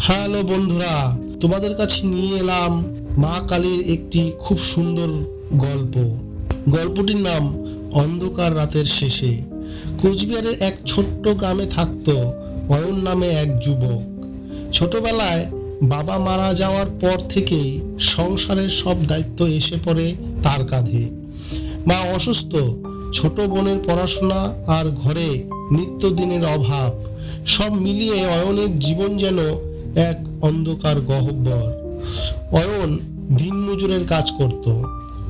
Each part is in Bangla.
হ্যালো বন্ধুরা, তোমাদের কাছে নিয়ে এলাম মা কালীর একটি খুব সুন্দর গল্প। গল্পটির নাম অন্ধকার রাতের শেষে। কোচবিহারের এক ছোট্ট গ্রামে থাকতো অয়ন নামে এক যুবক। ছোটবেলায় বাবা মারা যাওয়ার পর থেকেই সংসারের সব দায়িত্ব এসে পড়ে তার কাঁধে। মা অসুস্থ, ছোট বোনের পড়াশোনা আর ঘরে নিত্যদিনের অভাব, সব মিলিয়ে অয়নের জীবন যেন এক অন্ধকার গহ্বর। অয়ন দিনমজুরের কাজ করত,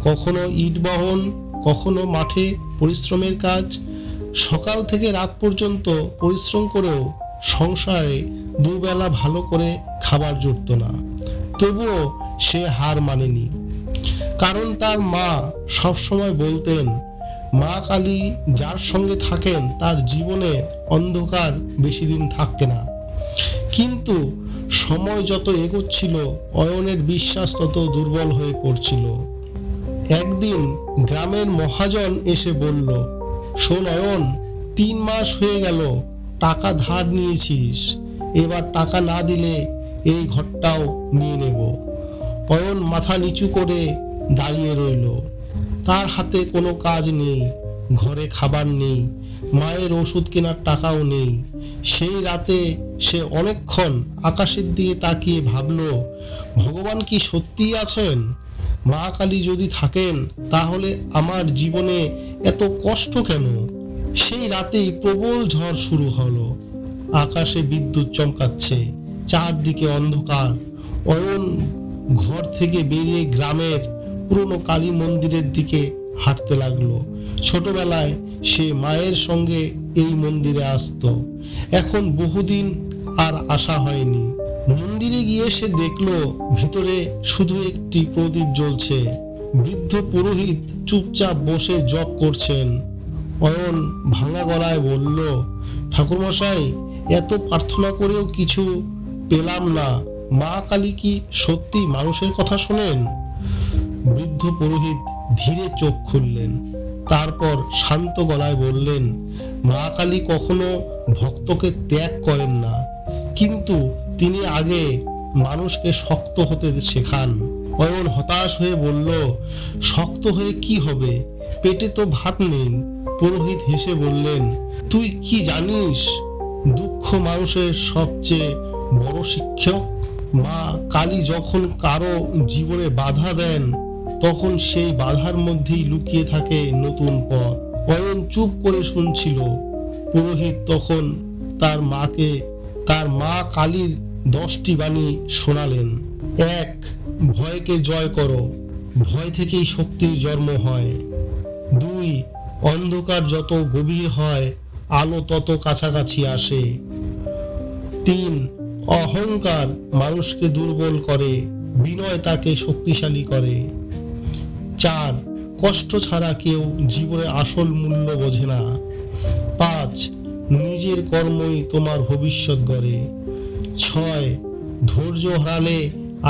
কখনো ইট বহন, কখনো মাঠে পরিশ্রমের কাজ। সকাল থেকে রাত পর্যন্ত পরিশ্রম করেও সংসারে দুবেলা ভালো করে খাবার জুটত না। তবুও সে হার মানেনি, কারণ তার মা সবসময় বলতেন, মা কালী যার সঙ্গে থাকেন তার জীবনে অন্ধকার বেশি দিন থাকে না। কিন্তু সময় যত এগোচ্ছিল অয়নের বিশ্বাস তত দুর্বল হয়ে পড়ছিল। একদিন গ্রামের মহাজন এসে বলল, শোন অয়ন, 3 মাস হয়ে গেল টাকা ধার নিয়েছিস, এবার টাকা না দিলে এই ঘরটাও নিয়ে নেব। অয়ন মাথা নিচু করে দাঁড়িয়ে রইল। তার হাতে কোনো কাজ নেই, ঘরে খাবার নেই, মায়ের ওষুধ কেনার টাকাও নেই। সেই রাতে সে অনেকক্ষণ আকাশের দিকে তাকিয়ে ভাবল, ভগবান কি সত্যিই আছেন? মা কালী যদি থাকেন তাহলে আমার জীবনে এত কষ্ট কেন? সেই রাতেই প্রবল ঝড় শুরু হলো। আকাশে বিদ্যুৎ চমকাচ্ছে, চারদিকে অন্ধকার। অয়ন ঘর থেকে বেরিয়ে গ্রামের পুরনো কালী মন্দিরের দিকে হাঁটতে লাগলো। ছোটবেলায় সে মায়ের সঙ্গে এই মন্দিরে আসতো, এখন বহুদিন আর আসা হয়নি। মন্দিরে গিয়ে সে দেখলো ভিতরে শুধু একটি প্রদীপ জ্বলছে। বৃদ্ধ পুরোহিত চুপচাপ বসে জপ করছেন। অয়ন ভাঙা গলায় বলল, ঠাকুরমশাই, এত প্রার্থনা করেও কিছু পেলাম না, মা কালী কি সত্যি মানুষের কথা শোনেন? বৃদ্ধ পুরোহিত ধীরে চোখ খুললেন, তারপর শান্ত গলায় বললেন, মা কালী কখনো ভক্তকে ত্যাগ করেন না, কিন্তু তিনি আগে মানুষকে শক্ত হতে শেখান। অয়ন হতাশ হয়ে বলল, শক্ত হয়ে কি হবে? পেটে তো ভাত নেই। পুরোহিত হেসে বললেন, তুই কি জানিস, দুঃখ মানুষের সবচেয়ে বড় শিক্ষক। মা কালী যখন কারো জীবনে বাধা দেন, তখন সেই বাধার মধ্যেই লুকিয়ে থাকে নতুন পথ। অয়ন চুপ করে শুনছিল। পুরোহিত তখন তার মা কালীর 10টি বাণী শোনালেন। 1, ভয়কে জয় করো, ভয় থেকেই শক্তির জন্ম হয়। 2, অন্ধকার যত গভীর হয় আলো তত কাছাকাছি আসে। 3, অহংকার মানুষকে দুর্বল করে, বিনয় তাকে শক্তিশালী করে। 4, কষ্ট ছাড়া কেউ জীবনের আসল মূল্য বোঝে না। 5, নিজের কর্মই তোমার ভবিষ্যৎ গড়ে। 6, ধৈর্য হারালে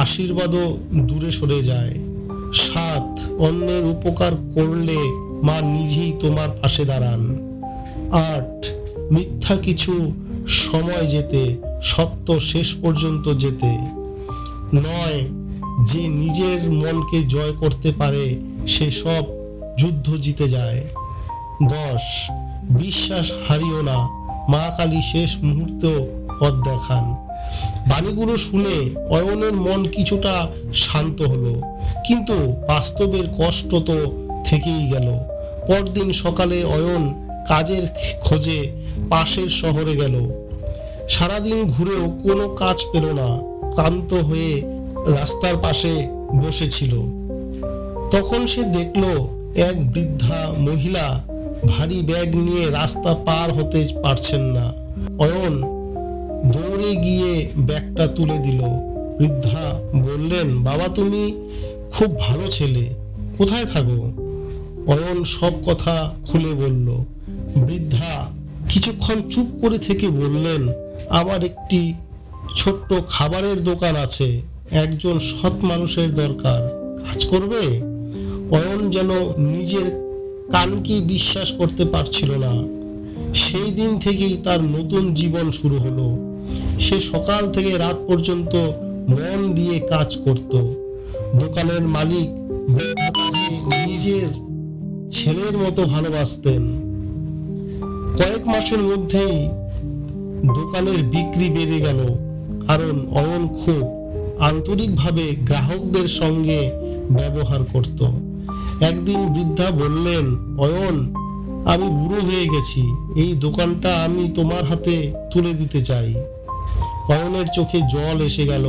আশীর্বাদও দূরে সরে যায়। 7, অন্যের উপকার করলে মা নিজেই তোমার পাশে দাঁড়ান। 8, মিথ্যা কিছু সময় যেতে, সত্য শেষ পর্যন্ত যেতে। 9, যে নিজের মনকে জয় করতে পারে সে সব যুদ্ধ জিতে যায়। 10, বিশ্বাস হারিও না, মা কালী শেষ মুহূর্ত পথ দেখান। বাণীগুলো শুনে অয়নের মন কিছুটা শান্ত হলো, কিন্তু বাস্তবের কষ্ট তো থেকেই গেল। পরদিন সকালে অয়ন কাজের খোঁজে পাশের শহরে গেল। সারাদিন ঘুরেও কোনো কাজ পেল না। ক্লান্ত হয়ে রাস্তার পাশে বসেছিল। তখন সে দেখল এক বৃদ্ধা মহিলা ভারী ব্যাগ নিয়ে রাস্তা পার হতে পারছেন না। অয়ন দৌড়ে গিয়ে ব্যাগটা তুলে দিল। বৃদ্ধা বললেন, বাবা, তুমি খুব ভালো ছেলে, কোথায় থাকো? অয়ন সব কথা খুলে বলল। বৃদ্ধা কিছুক্ষণ চুপ করে থেকে বললেন, আমার একটি ছোট্ট খাবারের দোকান আছে, একজন সৎ মানুষের দরকার, কাজ করবে? অয়ন যেন নিজের কানকে বিশ্বাস করতে পারছিল না। সেই দিন থেকেই তার নতুন জীবন শুরু হলো। সে সকাল থেকে রাত পর্যন্ত মন দিয়ে কাজ করত। দোকানের মালিক বৃদ্ধাকে নিজের ছেলের মতো ভালোবাসতেন। কয়েক মাসের মধ্যেই দোকানের বিক্রি বেড়ে গেল, কারণ অয়ন খুব আন্তরিকভাবে গ্রাহকদের সঙ্গে ব্যবহার করত। একদিন বৃদ্ধা বললেন, অয়ন, আমি বুড়ো হয়ে গেছি, এই দোকানটা আমি তোমার হাতে তুলে দিতে চাই। অয়নের চোখে জল এসে গেল।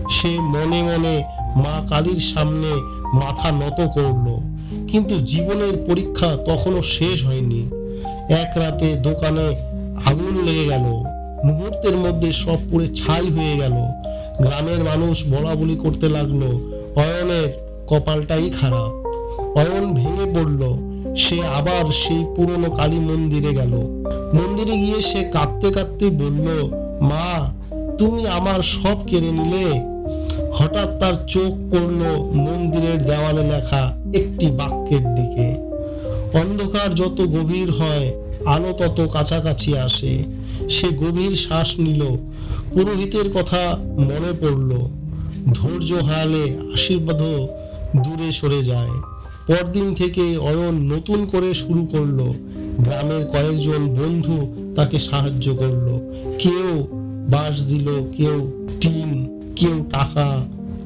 সে মনে মনে মা কালীর সামনে মাথা নত করল। কিন্তু জীবনের পরীক্ষা তখনও শেষ হয়নি। এক রাতে দোকানে আগুন লেগে গেল। মুহূর্তের মধ্যে সব পুড়ে ছাই হয়ে গেল। গ্রামের মানুষ বলা বলি করতে লাগলো, অয়নের কপালটাই খারাপ। অয়ন ভেঙে পড়ল। সে আবার সেই পুরনো কালী মন্দিরে গেল। মন্দিরে গিয়ে সে কাঁদতে কাঁদতে বলল, মা, তুমি আমার সব কেড়ে নিলে। হঠাৎ তার চোখ পড়ল মন্দিরের দেওয়ালে লেখা একটি বাক্যের দিকে। অন্ধকার যত গভীর হয়, আলো তত কাছাকাছি আসে। সে গভীর শ্বাস নিল। পুরোহিতের কথা মনে পড়ল। ধৈর্য হারালে আশীর্বাদও দূরে সরে যায়। পরদিন থেকে অয়ন নতুন করে শুরু করলো। গ্রামের কয়েকজন বন্ধু তাকে সাহায্য করলো। কেউ বাঁশ দিল, কেউ টিন, কেউ টাকা।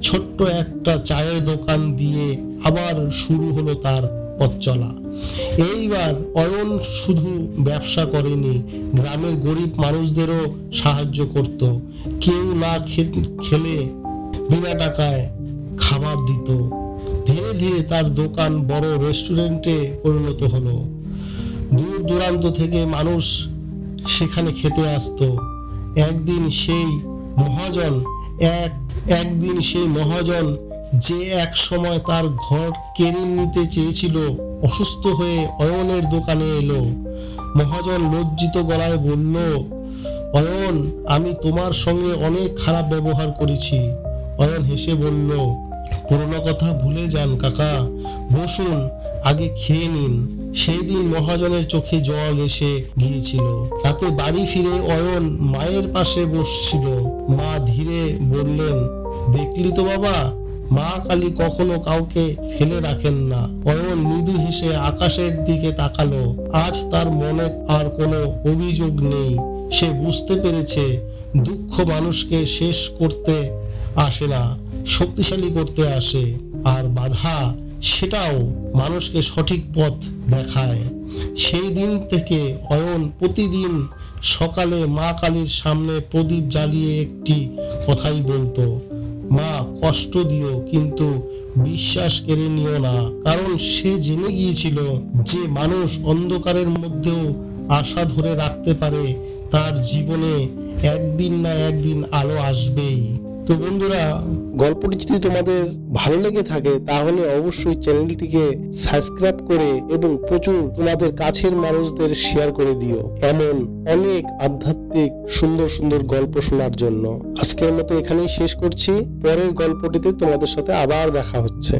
ছোট্ট একটা চায়ের দোকান দিয়ে আবার শুরু হলো তার পথ চলা। এইবার অয়ন শুধু ব্যবসা করেনি, গ্রামের গরিব মানুষদেরও সাহায্য করত। কেউ না খেলে বিনা টাকায় খাবার দিত। ধীরে ধীরে তার দোকান বড় রেস্টুরেন্টে পরিণত হলো। দূর দূরান্ত থেকে মানুষ সেখানে খেতে আসতো। একদিন সেই মহাজন যে এক সময় তার ঘর কেড়ে নিতে চেয়েছিল, অসুস্থ হয়ে অয়নের দোকানে এলো। মহাজন লজ্জিত গলায় বলল, অয়ন, আমি তোমার সঙ্গে অনেক খারাপ ব্যবহার করেছি। অয়ন হেসে বলল, পুরনো কথা ভুলে যান কাকা, বসুন, আগে খেয়ে নিন। সেই দিন মহাজনের চোখে জল এসে গিয়েছিল। রাতে বাড়ি ফিরে অয়ন মায়ের পাশে বসছিল। মা ধীরে বললেন, দেখলি তো বাবা, মা কালী কখনো কাউকে ফেলে রাখেন না। অয়ন মৃদু হেসে আকাশের দিকে তাকালো। আজ তার মনে আর কোনো অভিযোগ নেই। সে বুঝতে পেরেছে, দুঃখ মানুষকে শেষ করতে আসে না, শক্তিশালী করতে আসে। আর বাধা, সেটাও মানুষকে সঠিক পথ দেখায়। সেই দিন থেকে অয়ন প্রতিদিন সকালে মা কালীর সামনে প্রদীপ জ্বালিয়ে একটি কথাই বলতো, মা, কষ্ট দিও কিন্তু বিশ্বাস কেড়ে নিও না। কারণ সে জেনে গিয়েছিল, যে মানুষ অন্ধকারের মধ্যেও আশা ধরে রাখতে পারে, তার জীবনে একদিন না একদিন আলো আসবেই। তো বন্ধুরা, গল্পটি যদি তোমাদের ভালো লেগে থাকে তাহলে অবশ্যই চ্যানেলটিকে সাবস্ক্রাইব করে এবং প্রচুর তোমাদের কাছের মানুষদের শেয়ার করে দিও, এমন অনেক আধ্যাত্মিক সুন্দর সুন্দর গল্প শোনার জন্য। আজকের মতো এখানেই শেষ করছি। পরের গল্পটিতে তোমাদের সাথে আবার দেখা হচ্ছে।